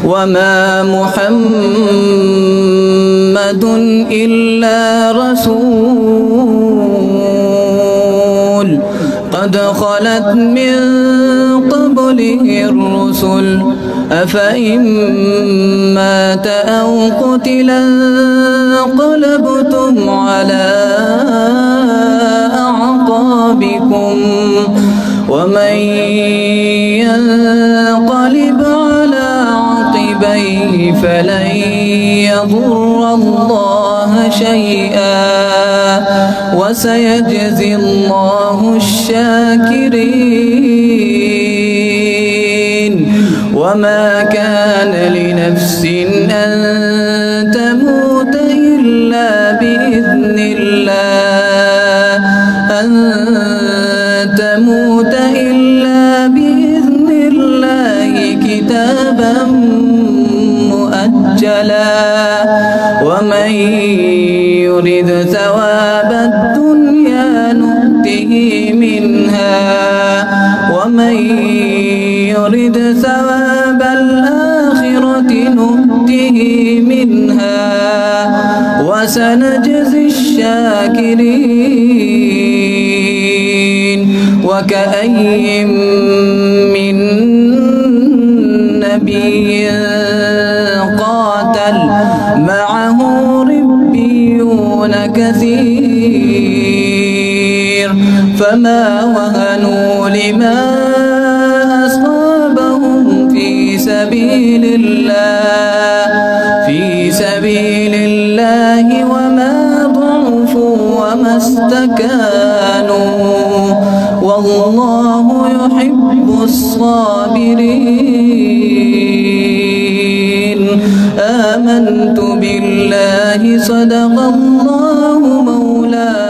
وما محمد إلا رسول قد خلت من قبله الرسل أفإن مات أو قتلا انقلبتم على أعقابكم ومن ينقلب على عقبيه فلن يضر الله شيئا وسيجزي الله الشاكرين وما كان لنفس أن تموت إلا بإذن الله كتابا مؤجلا ومن يرد ثواب الدنيا نؤته منها ومن يرد ثواب الآخرة نؤته منها وسنجزي الشاكرين وكأي من نبي قاتل معه ربيون كثير فما وهنوا لما أصابهم في سبيل الله وما ضعفوا وما استكانوا والله يحب الصابرين آمنت بالله صدق الله مولانا